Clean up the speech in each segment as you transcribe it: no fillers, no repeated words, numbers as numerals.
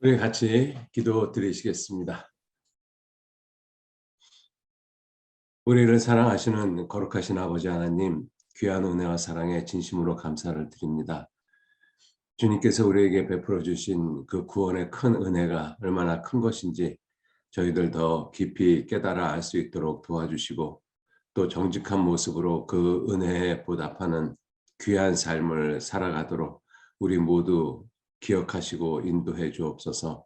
우리 같이 기도 드리시겠습니다. 우리를 사랑하시는 거룩하신 아버지 하나님, 귀한 은혜와 사랑에 진심으로 감사를 드립니다. 주님께서 우리에게 베풀어 주신 그 구원의 큰 은혜가 얼마나 큰 것인지 저희들 더 깊이 깨달아 알 수 있도록 도와주시고, 또 정직한 모습으로 그 은혜에 보답하는 귀한 삶을 살아가도록 우리 모두 기억하시고 인도해 주옵소서.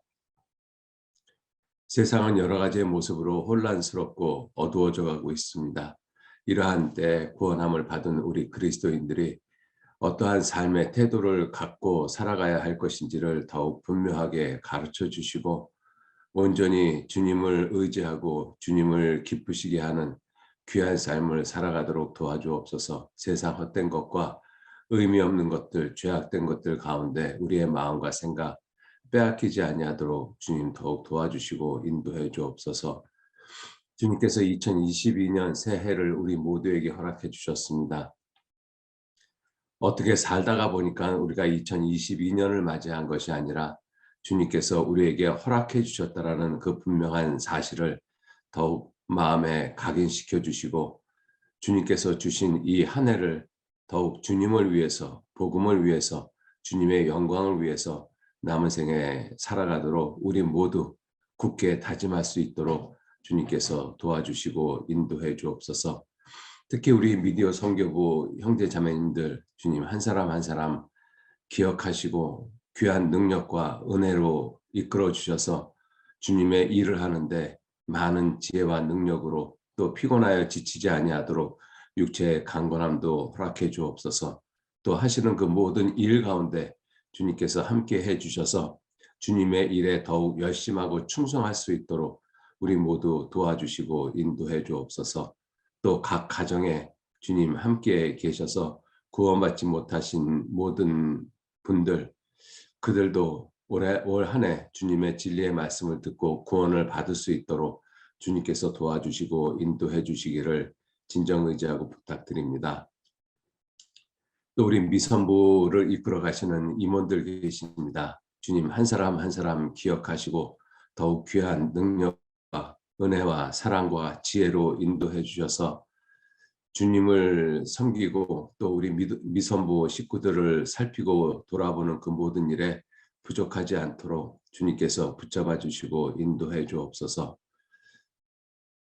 세상은 여러 가지의 모습으로 혼란스럽고 어두워져 가고 있습니다. 이러한 때 구원함을 받은 우리 그리스도인들이 어떠한 삶의 태도를 갖고 살아가야 할 것인지를 더욱 분명하게 가르쳐 주시고, 온전히 주님을 의지하고 주님을 기쁘시게 하는 귀한 삶을 살아가도록 도와주옵소서. 세상 헛된 것과 의미 없는 것들, 죄악된 것들 가운데 우리의 마음과 생각 빼앗기지 아니하도록 주님 더욱 도와주시고 인도해 주옵소서. 주님께서 2022년 새해를 우리 모두에게 허락해 주셨습니다. 어떻게 살다가 보니까 우리가 2022년을 맞이한 것이 아니라 주님께서 우리에게 허락해 주셨다라는 그 분명한 사실을 더욱 마음에 각인시켜 주시고, 주님께서 주신 이 한 해를 더욱 주님을 위해서, 복음을 위해서, 주님의 영광을 위해서 남은 생에 살아가도록 우리 모두 굳게 다짐할 수 있도록 주님께서 도와주시고 인도해 주옵소서. 특히 우리 미디어 선교부 형제 자매님들, 주님 한 사람 한 사람 기억하시고 귀한 능력과 은혜로 이끌어 주셔서 주님의 일을 하는데 많은 지혜와 능력으로, 또 피곤하여 지치지 아니하도록 육체의 강건함도 허락해 주옵소서. 또 하시는 그 모든 일 가운데 주님께서 함께 해 주셔서 주님의 일에 더욱 열심하고 충성할 수 있도록 우리 모두 도와주시고 인도해 주옵소서. 또 각 가정에 주님 함께 계셔서 구원받지 못하신 모든 분들, 그들도 올 한 해 주님의 진리의 말씀을 듣고 구원을 받을 수 있도록 주님께서 도와주시고 인도해 주시기를 진정 의지하고 부탁드립니다. 또 우리 미선부를 이끌어 가시는 임원들 계십니다. 주님 한 사람 한 사람 기억하시고 더욱 귀한 능력과 은혜와 사랑과 지혜로 인도해 주셔서 주님을 섬기고 또 우리 미선부 식구들을 살피고 돌아보는 그 모든 일에 부족하지 않도록 주님께서 붙잡아 주시고 인도해 주옵소서.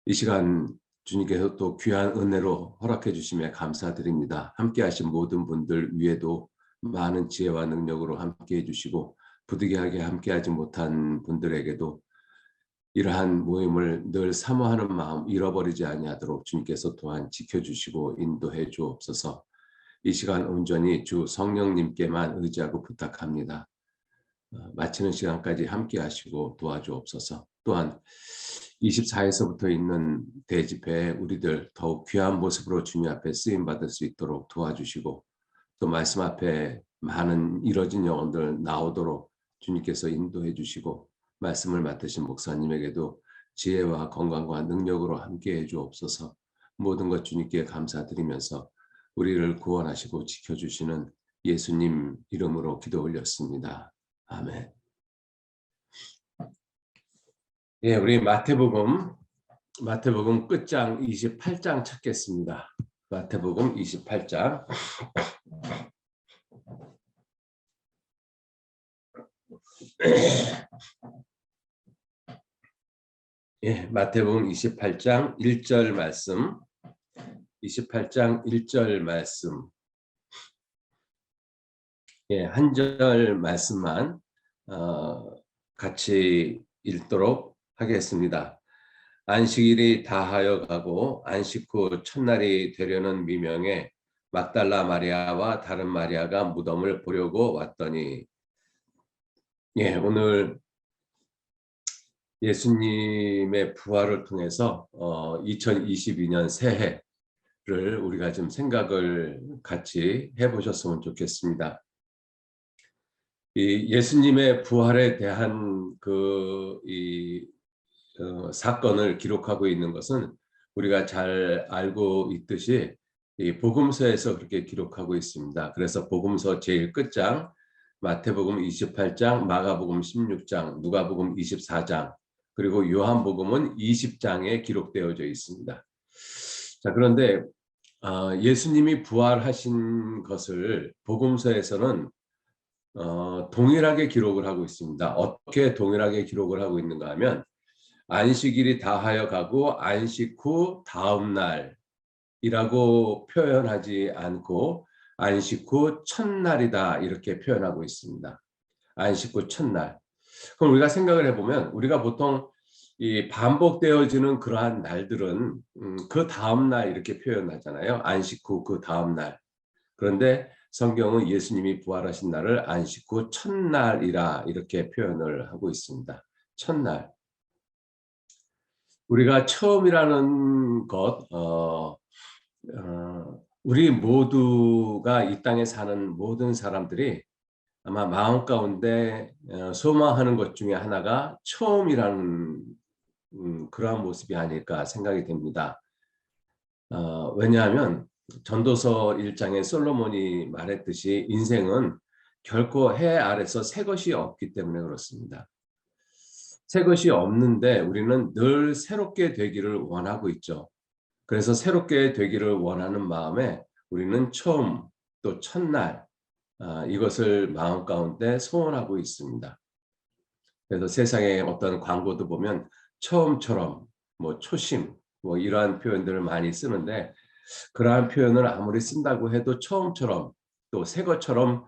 이 시간 주님께서 또 귀한 은혜로 허락해 주심에 감사드립니다. 함께 하신 모든 분들 위에도 많은 지혜와 능력으로 함께 해주시고, 부득이하게 함께 하지 못한 분들에게도 이러한 모임을 늘 사모하는 마음 잃어버리지 아니하도록 주님께서 또한 지켜주시고 인도해 주옵소서. 이 시간 온전히 주 성령님께만 의지하고 부탁합니다. 마치는 시간까지 함께 하시고 도와주옵소서. 또한 24에서부터 있는 대집회에 우리들 더욱 귀한 모습으로 주님 앞에 쓰임받을 수 있도록 도와주시고, 또 말씀 앞에 많은 이뤄진 영혼들 나오도록 주님께서 인도해 주시고, 말씀을 맡으신 목사님에게도 지혜와 건강과 능력으로 함께해 주옵소서. 모든 것 주님께 감사드리면서 우리를 구원하시고 지켜주시는 예수님 이름으로 기도 올렸습니다. 아멘. 예, 우리 마태복음 끝장 28장 찾겠습니다. 마태복음 28장. 예, 마태복음 28장 1절 말씀. 28장 1절 말씀. 예, 한 절 말씀만 같이 읽도록 하겠습니다. 안식일이 다하여 가고 안식 후 첫날이 되려는 미명에 막달라 마리아와 다른 마리아가 무덤을 보려고 왔더니, 예, 오늘 예수님의 부활을 통해서 2022년 새해를 우리가 좀 생각을 같이 해보셨으면 좋겠습니다. 이 예수님의 부활에 대한 사건을 기록하고 있는 것은 우리가 잘 알고 있듯이 이 복음서에서 그렇게 기록하고 있습니다. 그래서 복음서 제일 끝장 마태복음 28장, 마가복음 16장, 누가복음 24장, 그리고 요한복음은 20장에 기록되어져 있습니다. 자, 그런데 예수님이 부활하신 것을 복음서에서는 동일하게 기록을 하고 있습니다. 어떻게 동일하게 기록을 하고 있는가 하면 안식일이 다하여 가고 안식 후 다음 날이라고 표현하지 않고 안식 후 첫날이다 이렇게 표현하고 있습니다. 안식 후 첫날. 그럼 우리가 생각을 해보면 우리가 보통 이 반복되어지는 그러한 날들은 그 다음 날 이렇게 표현하잖아요. 안식 후 그 다음 날. 그런데 성경은 예수님이 부활하신 날을 안식 후 첫날이라 이렇게 표현을 하고 있습니다. 첫날. 우리가 처음이라는 것, 우리 모두가 이 땅에 사는 모든 사람들이 아마 마음 가운데 소망하는 것 중에 하나가 처음이라는 그러한 모습이 아닐까 생각이 됩니다. 왜냐하면 전도서 1장에 솔로몬이 말했듯이 인생은 결코 해 아래서 새 것이 없기 때문에 그렇습니다. 새 것이 없는데 우리는 늘 새롭게 되기를 원하고 있죠. 그래서 새롭게 되기를 원하는 마음에 우리는 처음 또 첫날 이것을 마음 가운데 소원하고 있습니다. 그래서 세상에 어떤 광고도 보면 처음처럼 뭐 초심 뭐 이러한 표현들을 많이 쓰는데 그러한 표현을 아무리 쓴다고 해도 처음처럼 또 새 것처럼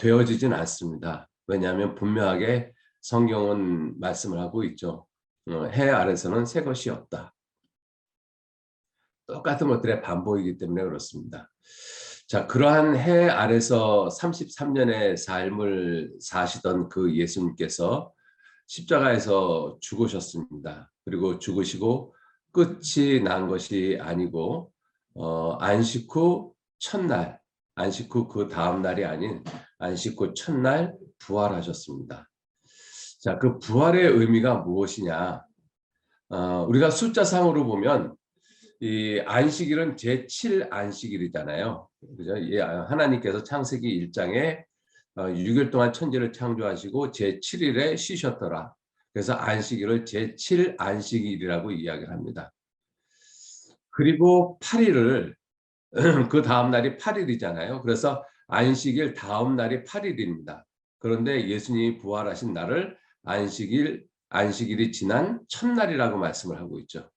되어지진 않습니다. 왜냐하면 분명하게 성경은 말씀을 하고 있죠. 해 아래서는 새 것이 없다. 똑같은 것들의 반복이기 때문에 그렇습니다. 자, 그러한 해 아래서 33년의 삶을 사시던 그 예수님께서 십자가에서 죽으셨습니다. 그리고 죽으시고 끝이 난 것이 아니고 안식 후 첫날, 안식 후 그 다음 날이 아닌 안식 후 첫날 부활하셨습니다. 자, 그 부활의 의미가 무엇이냐? 우리가 숫자상으로 보면 이 안식일은 제7 안식일이잖아요. 그죠? 하나님께서 창세기 1장에 6일 동안 천지를 창조하시고 제7일에 쉬셨더라. 그래서 안식일을 제7 안식일이라고 이야기를 합니다. 그리고 8일을 그 다음 날이 8일이잖아요. 그래서 안식일 다음 날이 8일입니다. 그런데 예수님이 부활하신 날을 안식일이 지난 첫날이라고 말씀을 하고 있죠.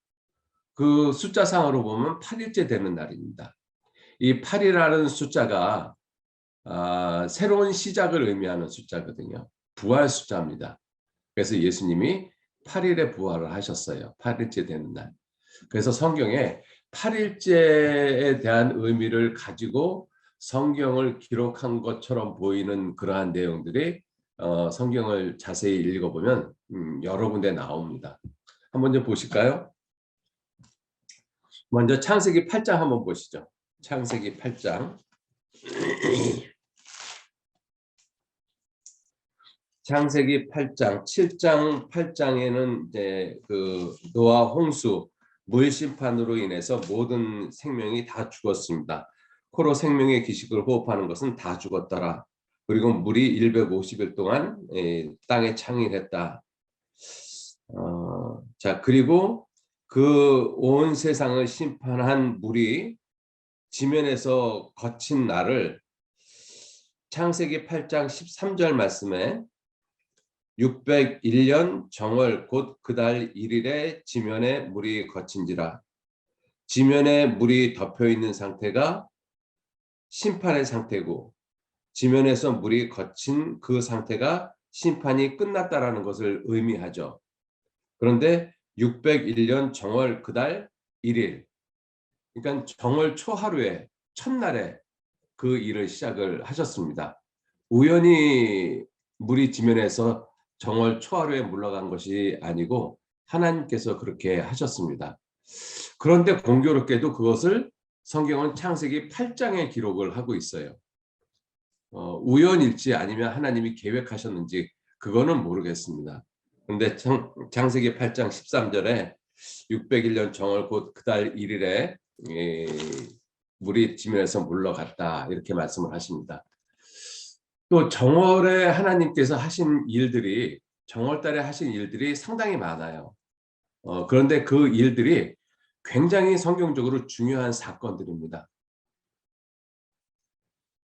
그 숫자상으로 보면 8일째 되는 날입니다. 이 8이라는 숫자가 새로운 시작을 의미하는 숫자거든요. 부활 숫자입니다. 그래서 예수님이 8일에 부활을 하셨어요. 8일째 되는 날. 그래서 성경에 8일째에 대한 의미를 가지고 성경을 기록한 것처럼 보이는 그러한 내용들이 성경을 자세히 읽어보면 여러 군데 나옵니다. 한번 좀 보실까요? 먼저 창세기 8장 한번 보시죠. 창세기 8장. 창세기 8장, 7장, 8장에는 이제 그 노아 홍수 물 심판으로 인해서 모든 생명이 다 죽었습니다. 코로 생명의 기식을 호흡하는 것은 다 죽었더라. 그리고 물이 150일 동안 땅에 창일했다. 자, 그리고 그 온 세상을 심판한 물이 지면에서 거친 날을 창세기 8장 13절 말씀에 601년 정월 곧 그달 1일에 지면에 물이 거친지라. 지면에 물이 덮여 있는 상태가 심판의 상태고 지면에서 물이 거친 그 상태가 심판이 끝났다라는 것을 의미하죠. 그런데 601년 정월 그달 1일, 그러니까 정월 초하루에 첫날에 그 일을 시작을 하셨습니다. 우연히 물이 지면에서 정월 초하루에 물러간 것이 아니고 하나님께서 그렇게 하셨습니다. 그런데 공교롭게도 그것을 성경은 창세기 8장에 기록을 하고 있어요. 우연일지 아니면 하나님이 계획하셨는지 그거는 모르겠습니다. 그런데 창세기 8장 13절에 601년 정월 곧 그달 1일에 물이 지면에서 물러갔다 이렇게 말씀을 하십니다. 또 정월에 하나님께서 하신 일들이 정월달에 하신 일들이 상당히 많아요. 그런데 그 일들이 굉장히 성경적으로 중요한 사건들입니다.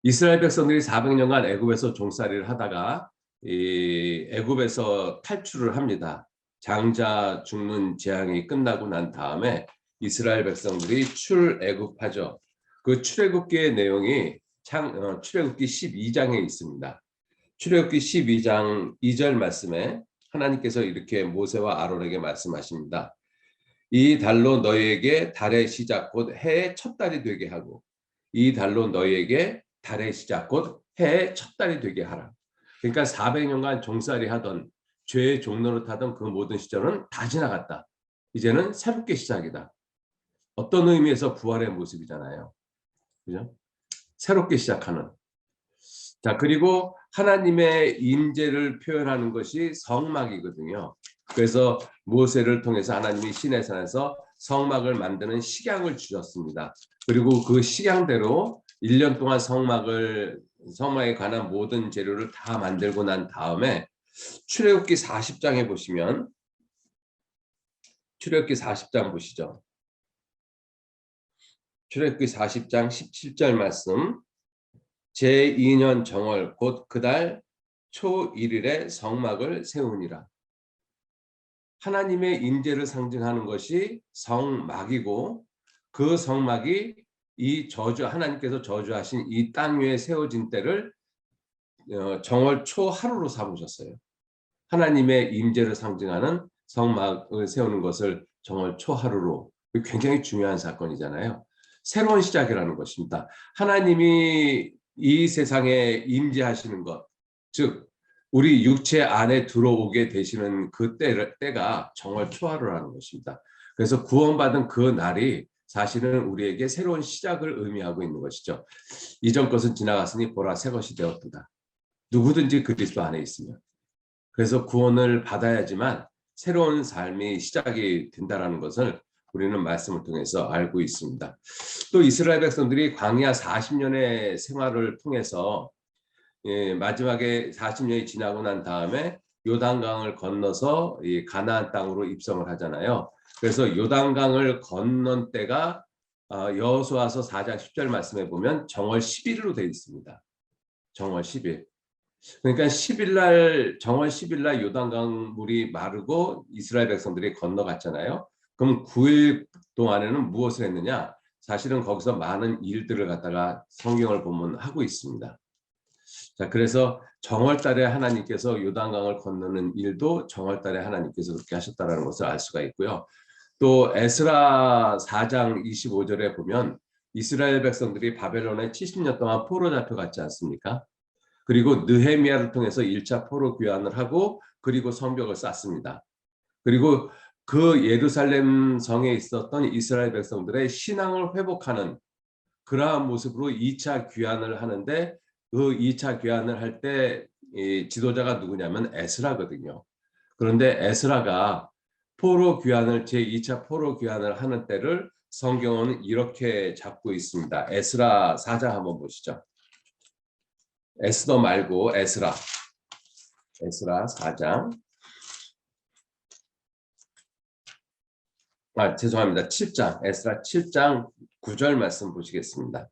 이스라엘 백성들이 400년간 애굽에서 종살이를 하다가 이 애굽에서 탈출을 합니다. 장자 죽는 재앙이 끝나고 난 다음에 이스라엘 백성들이 출애굽하죠. 그 출애굽기의 내용이 출애굽기 12장에 있습니다. 출애굽기 12장 2절 말씀에 하나님께서 이렇게 모세와 아론에게 말씀하십니다. 이 달로 너희에게 달의 시작 곧 해의 첫 달이 되게 하고 이 달로 너희에게 달의 시작 곧 해의 첫 달이 되게 하라. 그러니까 400년간 종살이 하던 죄의 종로를 타던 그 모든 시절은 다 지나갔다. 이제는 새롭게 시작이다. 어떤 의미에서 부활의 모습이잖아요. 그죠? 새롭게 시작하는. 자, 그리고 하나님의 임재를 표현하는 것이 성막이거든요. 그래서 모세를 통해서 하나님이 시내산에서 성막을 만드는 식양을 주셨습니다. 그리고 그 식양대로 1년 동안 성막에 관한 모든 재료를 다 만들고 난 다음에 출애굽기 40장에 보시면 출애굽기 40장 보시죠. 출애굽기 40장 17절 말씀 제2년 정월 곧 그달 초 1일에 성막을 세우니라. 하나님의 임재를 상징하는 것이 성막이고 그 성막이 이 하나님께서 저주하신 이 땅 위에 세워진 때를 정월 초 하루로 삼으셨어요. 하나님의 임재를 상징하는 성막을 세우는 것을 정월 초 하루로. 굉장히 중요한 사건이잖아요. 새로운 시작이라는 것입니다. 하나님이 이 세상에 임재하시는 것, 즉 우리 육체 안에 들어오게 되시는 그 때가 정월 초하루라는 것입니다. 그래서 구원받은 그 날이 사실은 우리에게 새로운 시작을 의미하고 있는 것이죠. 이전 것은 지나갔으니 보라 새 것이 되었도다. 누구든지 그리스도 안에 있으면. 그래서 구원을 받아야지만 새로운 삶이 시작이 된다는 것을 우리는 말씀을 통해서 알고 있습니다. 또 이스라엘 백성들이 광야 40년의 생활을 통해서 마지막에 40년이 지나고 난 다음에 요단강을 건너서 이 가나안 땅으로 입성을 하잖아요. 그래서 요단강을 건넌 때가 여호수아서 4장 10절 말씀에 보면 정월 10일로 되어 있습니다. 정월 10일. 그러니까 10일 날 정월 10일 날 요단강 물이 마르고 이스라엘 백성들이 건너갔잖아요. 그럼 9일 동안에는 무엇을 했느냐? 사실은 거기서 많은 일들을 갖다가 성경을 보면 하고 있습니다. 자, 그래서 정월달에 하나님께서 요단강을 건너는 일도 정월달에 하나님께서 그렇게 하셨다는 것을 알 수가 있고요. 또 에스라 4장 25절에 보면 이스라엘 백성들이 바벨론에 70년 동안 포로 잡혀갔지 않습니까? 그리고 느헤미야를 통해서 1차 포로 귀환을 하고 그리고 성벽을 쌓습니다. 그리고 그 예루살렘 성에 있었던 이스라엘 백성들의 신앙을 회복하는 그러한 모습으로 2차 귀환을 하는데 그 2차 귀환을 할 때 지도자가 누구냐면 에스라거든요. 그런데 에스라가 포로 귀환을 제2차 포로 귀환을 하는 때를 성경은 이렇게 잡고 있습니다. 에스라 4장 한번 보시죠. 에스더 말고 에스라 4장. 죄송합니다. 7장. 에스라 7장 9절 말씀 보시겠습니다.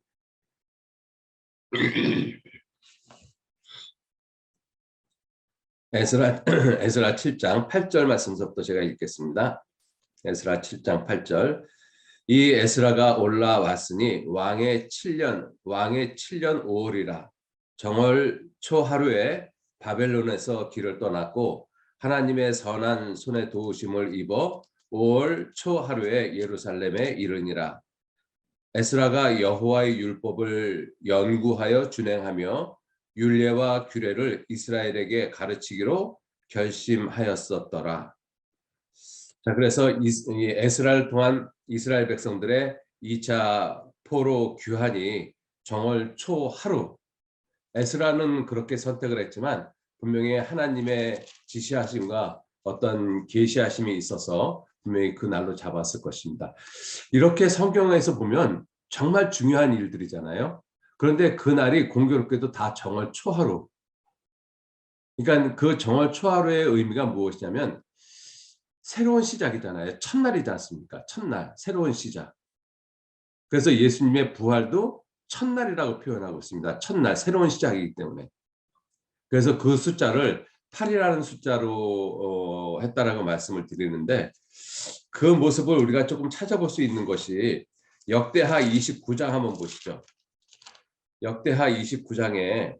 에스라 7장 8절 말씀부터 제가 읽겠습니다. 에스라 7장 8절. 이 에스라가 올라왔으니 왕의 7년 5월이라 정월 초 하루에 바벨론에서 길을 떠났고 하나님의 선한 손의 도우심을 입어 5월 초 하루에 예루살렘에 이르니라. 에스라가 여호와의 율법을 연구하여 준행하며 율례와 규례를 이스라엘에게 가르치기로 결심하였었더라. 자, 그래서 이 에스라를 통한 이스라엘 백성들의 2차 포로 귀환이 정월 초 하루. 에스라는 그렇게 선택을 했지만 분명히 하나님의 지시하심과 어떤 계시하심이 있어서 분명히 그 날로 잡았을 것입니다. 이렇게 성경에서 보면 정말 중요한 일들이잖아요. 그런데 그 날이 공교롭게도 다 정월 초하루. 그러니까 그 정월 초하루의 의미가 무엇이냐면 새로운 시작이잖아요. 첫날이지 않습니까? 첫날, 새로운 시작. 그래서 예수님의 부활도 첫날이라고 표현하고 있습니다. 첫날, 새로운 시작이기 때문에. 그래서 그 숫자를 8이라는 숫자로 했다라고 말씀을 드리는데, 그 모습을 우리가 조금 찾아볼 수 있는 것이 역대하 29장 한번 보시죠. 역대하 29장에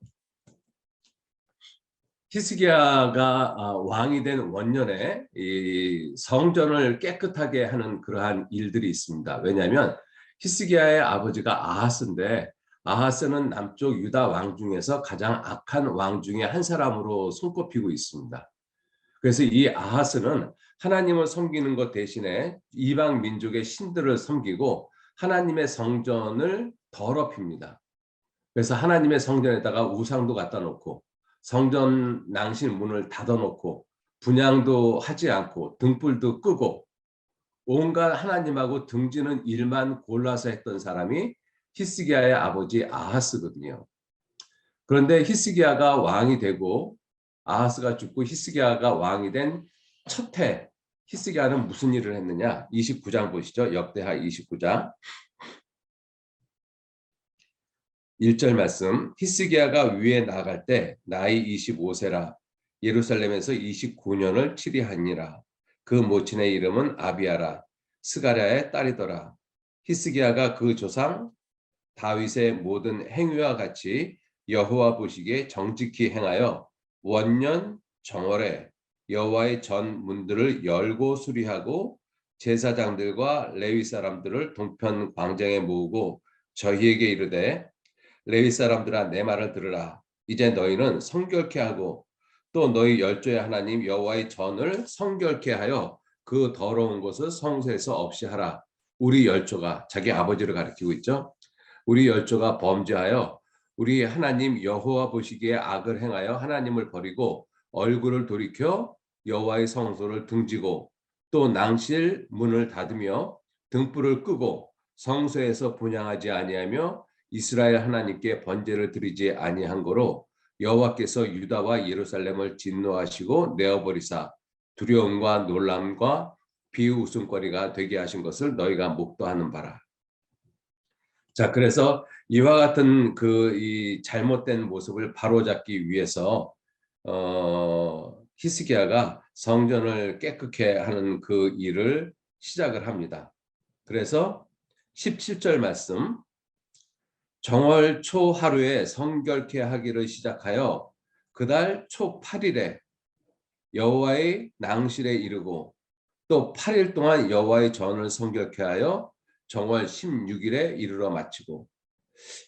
히스기야가 왕이 된 원년에 이 성전을 깨끗하게 하는 그러한 일들이 있습니다. 왜냐하면 히스기야의 아버지가 아하스인데, 아하스는 남쪽 유다 왕 중에서 가장 악한 왕 중에 한 사람으로 손꼽히고 있습니다. 그래서 이 아하스는 하나님을 섬기는 것 대신에 이방 민족의 신들을 섬기고 하나님의 성전을 더럽힙니다. 그래서 하나님의 성전에다가 우상도 갖다 놓고 성전 낭실 문을 닫아 놓고 분향도 하지 않고 등불도 끄고 온갖 하나님하고 등지는 일만 골라서 했던 사람이 히스기야의 아버지 아하스거든요. 그런데 히스기야가 왕이 되고 아하스가 죽고 히스기야가 왕이 된 첫 해, 히스기야는 무슨 일을 했느냐? 29장 보시죠. 역대하 29장 1절 말씀. 히스기야가 위에 나아갈 때 나이 25세라 예루살렘에서 29년을 치리하니라. 그 모친의 이름은 아비아라 스가랴의 딸이더라. 히스기야가 그 조상 다윗의 모든 행위와 같이 여호와 보시기에 정직히 행하여 원년 정월에 여호와의 전 문들을 열고 수리하고 제사장들과 레위 사람들을 동편 광장에 모으고 저희에게 이르되 레위 사람들아 내 말을 들으라. 이제 너희는 성결케 하고 또 너희 열조의 하나님 여호와의 전을 성결케 하여 그 더러운 것을 성소에서 없이 하라. 우리 열조가, 자기 아버지를 가리키고 있죠. 우리 열조가 범죄하여 우리 하나님 여호와 보시기에 악을 행하여 하나님을 버리고 얼굴을 돌이켜 여호와의 성소를 등지고 또 낭실 문을 닫으며 등불을 끄고 성소에서 분향하지 아니하며 이스라엘 하나님께 번제를 드리지 아니한 거로 여호와께서 유다와 예루살렘을 진노하시고 내어버리사 두려움과 놀람과 비웃음거리가 되게 하신 것을 너희가 목도하는 바라. 자, 그래서 이와 같은 이 잘못된 모습을 바로잡기 위해서 히스기야가 성전을 깨끗게 하는 그 일을 시작을 합니다. 그래서 17절 말씀. 정월 초 하루에 성결케 하기를 시작하여 그달 초 8일에 여호와의 낭실에 이르고 또 8일 동안 여호와의 전을 성결케 하여 정월 16일에 이르러 마치고,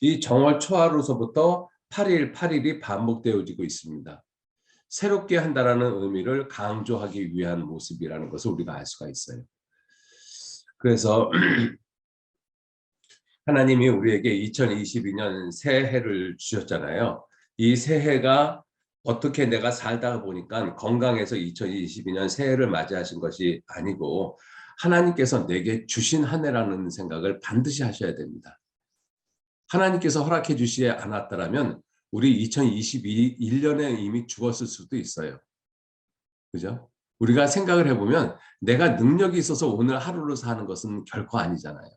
이 정월 초하루서부터 8일, 8일이 반복되어지고 있습니다. 새롭게 한다라는 의미를 강조하기 위한 모습이라는 것을 우리가 알 수가 있어요. 그래서 하나님이 우리에게 2022년 새해를 주셨잖아요. 이 새해가 어떻게 내가 살다가 보니까 건강해서 2022년 새해를 맞이하신 것이 아니고 하나님께서 내게 주신 한 해라는 생각을 반드시 하셔야 됩니다. 하나님께서 허락해 주시지 않았더라면 우리 2021년에 이미 죽었을 수도 있어요. 그죠? 우리가 생각을 해보면 내가 능력이 있어서 오늘 하루를 사는 것은 결코 아니잖아요.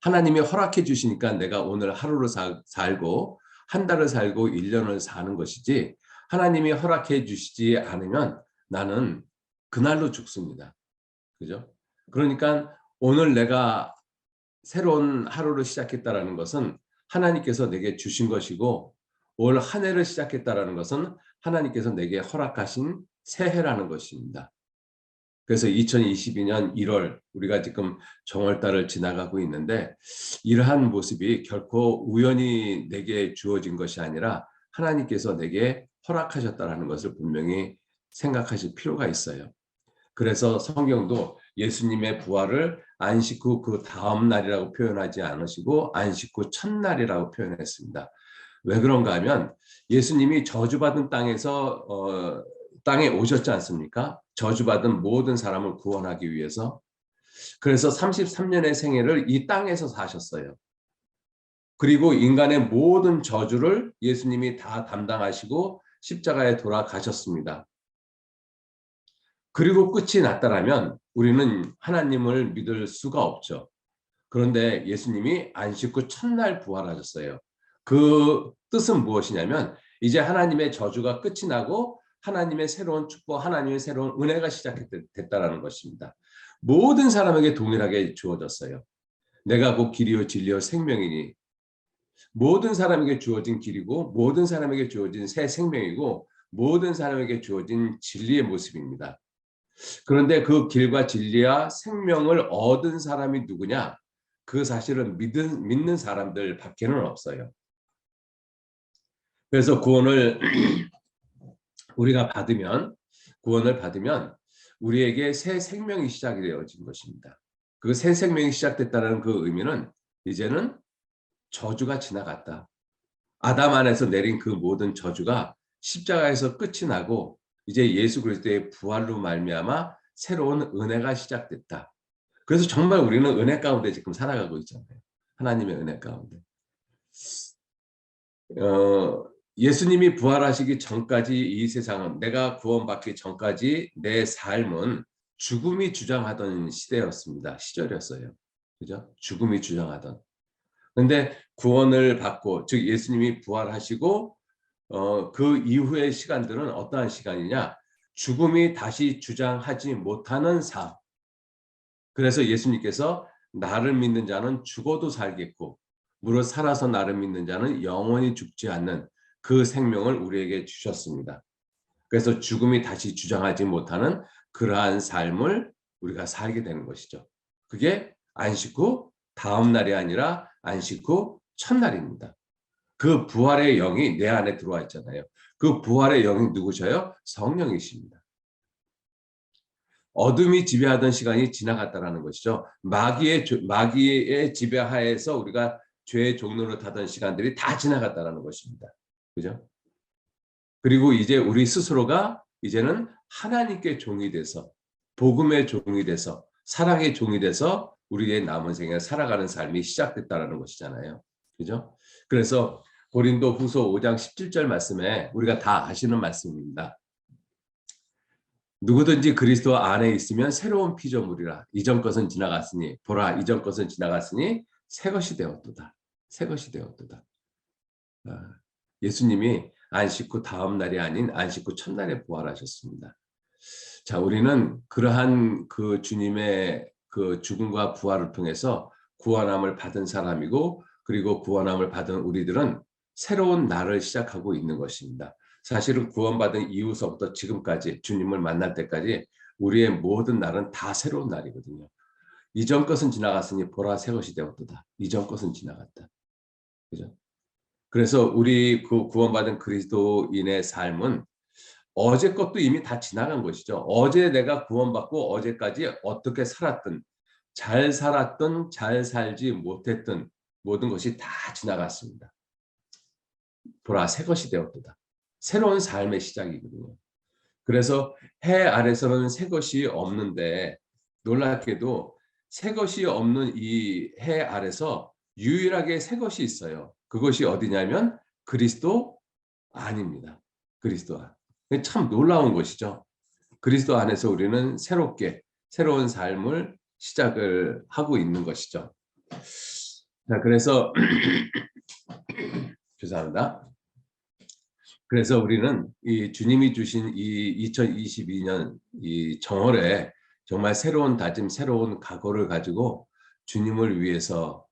하나님이 허락해 주시니까 내가 오늘 하루를 살고 한 달을 살고 1년을 사는 것이지, 하나님이 허락해 주시지 않으면 나는 그날로 죽습니다. 그죠? 그러니까 오늘 내가 새로운 하루를 시작했다라는 것은 하나님께서 내게 주신 것이고, 올 한 해를 시작했다라는 것은 하나님께서 내게 허락하신 새해라는 것입니다. 그래서 2022년 1월 우리가 지금 정월달을 지나가고 있는데, 이러한 모습이 결코 우연히 내게 주어진 것이 아니라 하나님께서 내게 허락하셨다는 것을 분명히 생각하실 필요가 있어요. 그래서 성경도 예수님의 부활을 안식 후 그 다음 날이라고 표현하지 않으시고 안식 후 첫날이라고 표현했습니다. 왜 그런가 하면 예수님이 저주받은 땅에 오셨지 않습니까? 저주받은 모든 사람을 구원하기 위해서. 그래서 33년의 생애를 이 땅에서 사셨어요. 그리고 인간의 모든 저주를 예수님이 다 담당하시고 십자가에 돌아가셨습니다. 그리고 끝이 났다라면 우리는 하나님을 믿을 수가 없죠. 그런데 예수님이 안식 후 첫날 부활하셨어요. 그 뜻은 무엇이냐면 이제 하나님의 저주가 끝이 나고 하나님의 새로운 축복, 하나님의 새로운 은혜가 시작됐다라는 것입니다. 모든 사람에게 동일하게 주어졌어요. 내가 곧 길이요 진리요 생명이니, 모든 사람에게 주어진 길이고 모든 사람에게 주어진 새 생명이고 모든 사람에게 주어진 진리의 모습입니다. 그런데 그 길과 진리와 생명을 얻은 사람이 누구냐? 그 사실은 믿는 사람들 밖에는 없어요. 그래서 우리가 구원을 받으면 우리에게 새 생명이 시작이 되어진 것입니다. 그 새 생명이 시작됐다는 그 의미는 이제는 저주가 지나갔다. 아담 안에서 내린 그 모든 저주가 십자가에서 끝이 나고 이제 예수 그리스도의 부활로 말미암아 새로운 은혜가 시작됐다. 그래서 정말 우리는 은혜 가운데 지금 살아가고 있잖아요. 하나님의 은혜 가운데. 예수님이 부활하시기 전까지 이 세상은, 내가 구원받기 전까지 내 삶은 죽음이 주장하던 시절이었어요. 그죠? 죽음이 주장하던. 그런데 구원을 받고, 즉 예수님이 부활하시고 그 이후의 시간들은 어떠한 시간이냐? 죽음이 다시 주장하지 못하는 삶. 그래서 예수님께서 나를 믿는 자는 죽어도 살겠고 무릇 살아서 나를 믿는 자는 영원히 죽지 않는 그 생명을 우리에게 주셨습니다. 그래서 죽음이 다시 주장하지 못하는 그러한 삶을 우리가 살게 되는 것이죠. 그게 안식 후 다음 날이 아니라 안식 후 첫날입니다. 그 부활의 영이 내 안에 들어와 있잖아요. 그 부활의 영이 누구셔요? 성령이십니다. 어둠이 지배하던 시간이 지나갔다라는 것이죠. 마귀의 지배하에서 우리가 죄의 종로를 타던 시간들이 다 지나갔다라는 것입니다. 그죠? 그리고 이제 우리 스스로가 이제는 하나님께 종이 돼서, 복음의 종이 돼서, 사랑의 종이 돼서 우리의 남은 생에 살아가는 삶이 시작됐다라는 것이잖아요. 그죠? 그래서 고린도 후서 5장 17절 말씀에 우리가 다 아시는 말씀입니다. 누구든지 그리스도 안에 있으면 새로운 피조물이라. 이전 것은 지나갔으니 보라, 이전 것은 지나갔으니 새 것이 되었도다. 새 것이 되었도다. 예수님이 안식 후 다음 날이 아닌 안식 후 첫날에 부활하셨습니다. 자, 우리는 그러한 그 주님의 그 죽음과 부활을 통해서 구원함을 받은 사람이고, 그리고 구원함을 받은 우리들은 새로운 날을 시작하고 있는 것입니다. 사실은 구원받은 이후서부터 지금까지 주님을 만날 때까지 우리의 모든 날은 다 새로운 날이거든요. 이전 것은 지나갔으니 보라 새 것이 되었도다. 이전 것은 지나갔다. 그죠? 그래서 우리 그 구원받은 그리스도인의 삶은 어제 것도 이미 다 지나간 것이죠. 어제 내가 구원받고 어제까지 어떻게 살았든, 잘 살았든 잘 살지 못했든 모든 것이 다 지나갔습니다. 보라 새 것이 되었도다. 새로운 삶의 시작이거든요. 그래서 해 아래서는 새 것이 없는데, 놀랍게도 새 것이 없는 이 해 아래서 유일하게 새 것이 있어요. 그것이 어디냐면 그리스도 안입니다. 그리스도 안. 참 놀라운 것이죠. 그리스도 안에서 우리는 새로운 삶을 시작을 하고 있는 것이죠. 자, 그래서 죄송합니다. 그래서 우리는 이 주님이 주신 이 2022년 이 정월에 정말 새로운 다짐, 새로운 각오를 가지고 주님을 위해서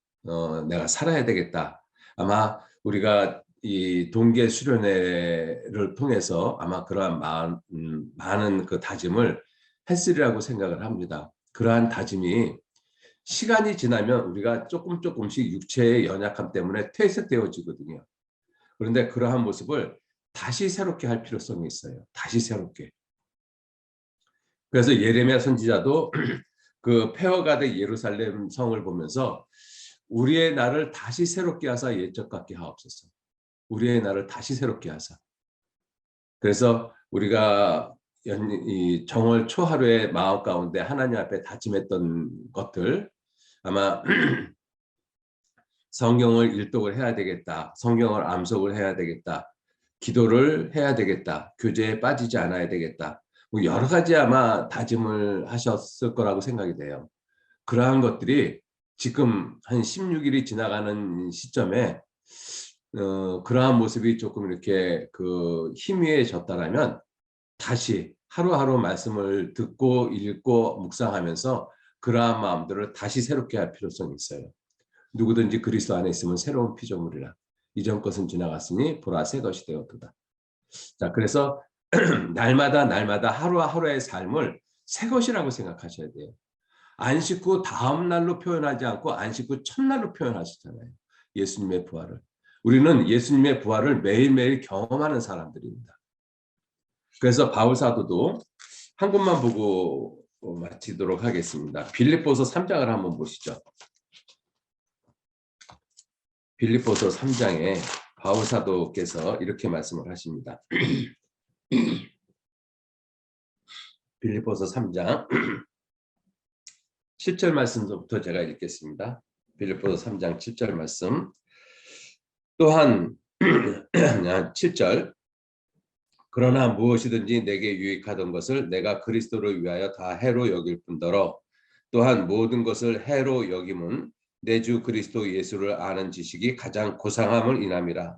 내가 살아야 되겠다. 아마 우리가 이 동계 수련회를 통해서 아마 그러한 많은 그 다짐을 했으리라고 생각을 합니다. 그러한 다짐이 시간이 지나면 우리가 조금씩 육체의 연약함 때문에 퇴색되어지거든요. 그런데 그러한 모습을 다시 새롭게 할 필요성이 있어요. 다시 새롭게. 그래서 예레미야 선지자도 그 폐허가 된 예루살렘 성을 보면서 우리의 날을 다시 새롭게 하사 옛적 같게 하옵소서. 우리의 날을 다시 새롭게 하사. 그래서 우리가 이 정월 초하루의 마음 가운데 하나님 앞에 다짐했던 것들, 아마 성경을 일독을 해야 되겠다. 성경을 암송을 해야 되겠다. 기도를 해야 되겠다. 교제에 빠지지 않아야 되겠다. 뭐 여러 가지 아마 다짐을 하셨을 거라고 생각이 돼요. 그러한 것들이 지금 한 16일이 지나가는 시점에 그러한 모습이 조금 이렇게 그 희미해졌다라면 다시 하루하루 말씀을 듣고 읽고 묵상하면서 그러한 마음들을 다시 새롭게 할 필요성이 있어요. 누구든지 그리스도 안에 있으면 새로운 피조물이라. 이전 것은 지나갔으니 보라 새 것이 되었도다. 자, 그래서 날마다 날마다 하루하루의 삶을 새 것이라고 생각하셔야 돼요. 안식 후 다음 날로 표현하지 않고 안식 후 첫날로 표현하시잖아요. 예수님의 부활을. 우리는 예수님의 부활을 매일매일 경험하는 사람들입니다. 그래서 바울 사도도 한 곳만 보고 마치도록 하겠습니다. 빌립보서 3장을 한번 보시죠. 빌립보서 3장에 바울 사도께서 이렇게 말씀을 하십니다. 빌립보서 3장 7절 말씀부터 제가 읽겠습니다. 빌립보서 3장 7절 말씀. 또한 7절 그러나 무엇이든지 내게 유익하던 것을 내가 그리스도를 위하여 다 해로 여길 뿐더러 또한 모든 것을 해로 여김은 내 주 그리스도 예수를 아는 지식이 가장 고상함을 인함이라.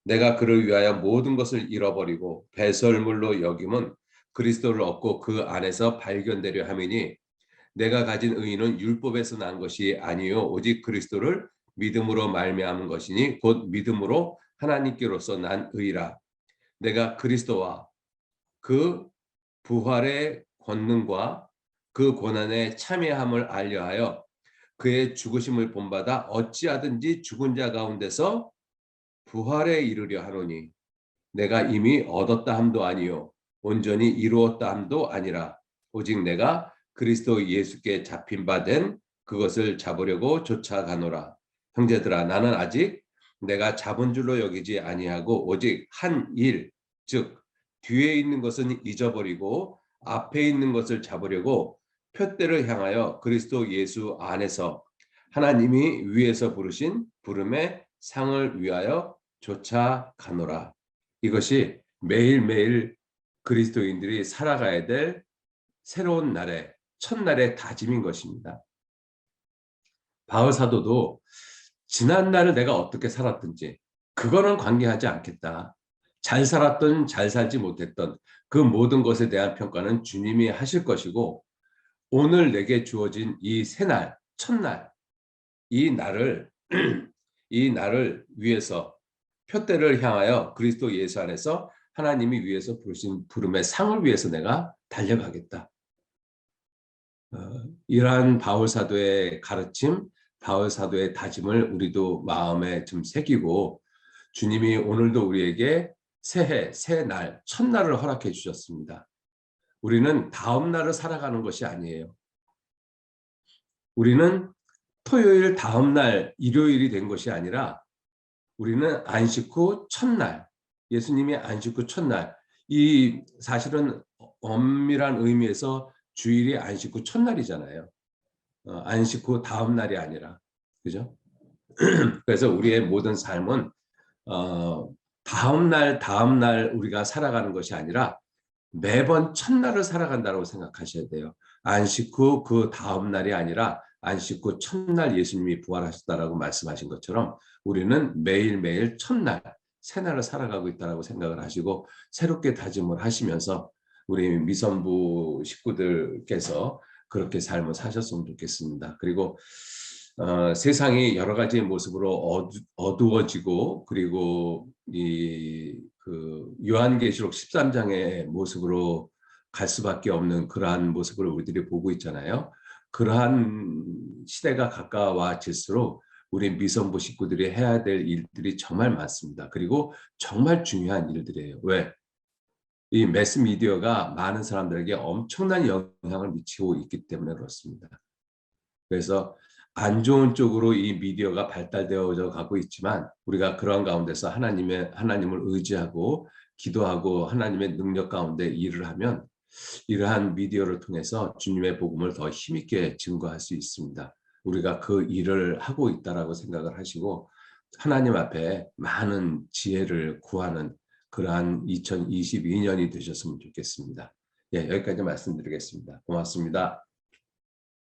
내가 그를 위하여 모든 것을 잃어버리고 배설물로 여김은 그리스도를 얻고 그 안에서 발견되려 함이니 내가 가진 의의는 율법에서 난 것이 아니요 오직 그리스도를 믿음으로 말미암은 것이니 곧 믿음으로 하나님께로서 난 의라. 내가 그리스도와 그 부활의 권능과 그 고난의 참여함을 알려하여 그의 죽으심을 본받아 어찌하든지 죽은 자 가운데서 부활에 이르려 하노니 내가 이미 얻었다 함도 아니요 온전히 이루었다 함도 아니라 오직 내가 그리스도 예수께 잡힌 바 된 그것을 잡으려고 쫓아가노라. 형제들아 나는 아직 내가 잡은 줄로 여기지 아니하고 오직 한 일 즉 뒤에 있는 것은 잊어버리고 앞에 있는 것을 잡으려고 표대를 향하여 그리스도 예수 안에서 하나님이 위에서 부르신 부름의 상을 위하여 쫓아가노라. 이것이 매일매일 그리스도인들이 살아가야 될 새로운 날의 첫날의 다짐인 것입니다. 바울 사도도 지난 날을 내가 어떻게 살았든지 그거는 관계하지 않겠다. 잘 살았든 잘 살지 못했던 그 모든 것에 대한 평가는 주님이 하실 것이고 오늘 내게 주어진 이 새날, 첫날, 이 날을 이 날을 위해서 표대를 향하여 그리스도 예수 안에서 하나님이 위해서 부르신 부름의 상을 위해서 내가 달려가겠다. 이러한 바울 사도의 가르침, 바울 사도의 다짐을 우리도 마음에 좀 새기고 주님이 오늘도 우리에게 새해, 새날, 첫날을 허락해 주셨습니다. 우리는 다음 날을 살아가는 것이 아니에요. 우리는 토요일 다음 날 일요일이 된 것이 아니라 우리는 안식 후 첫날, 예수님이 안식 후 첫날, 이 사실은 엄밀한 의미에서 주일이 안식 후 첫날이잖아요. 안식 후 다음 날이 아니라, 그죠? 그래서 우리의 모든 삶은 다음 날 우리가 살아가는 것이 아니라 매번 첫날을 살아간다고 생각하셔야 돼요. 안식 후 그 다음 날이 아니라 안식 후 첫날 예수님이 부활하셨다라고 말씀하신 것처럼 우리는 매일매일 첫날, 새날을 살아가고 있다고 생각을 하시고 새롭게 다짐을 하시면서 우리 미선부 식구들께서 그렇게 삶을 사셨으면 좋겠습니다. 그리고 세상이 여러 가지 모습으로 어두워지고 그리고 그 요한계시록 13장의 모습으로 갈 수밖에 없는 그러한 모습을 우리들이 보고 있잖아요. 그러한 시대가 가까워질수록 우리 미선부 식구들이 해야 될 일들이 정말 많습니다. 그리고 정말 중요한 일들이에요. 왜? 이 매스미디어가 많은 사람들에게 엄청난 영향을 미치고 있기 때문에 그렇습니다. 그래서 안 좋은 쪽으로 이 미디어가 발달되어져 가고 있지만 우리가 그런 가운데서 하나님을 의지하고 기도하고 하나님의 능력 가운데 일을 하면 이러한 미디어를 통해서 주님의 복음을 더 힘있게 증거할 수 있습니다. 우리가 그 일을 하고 있다라고 생각을 하시고 하나님 앞에 많은 지혜를 구하는 그러한 2022년이 되셨으면 좋겠습니다. 예, 여기까지 말씀드리겠습니다. 고맙습니다.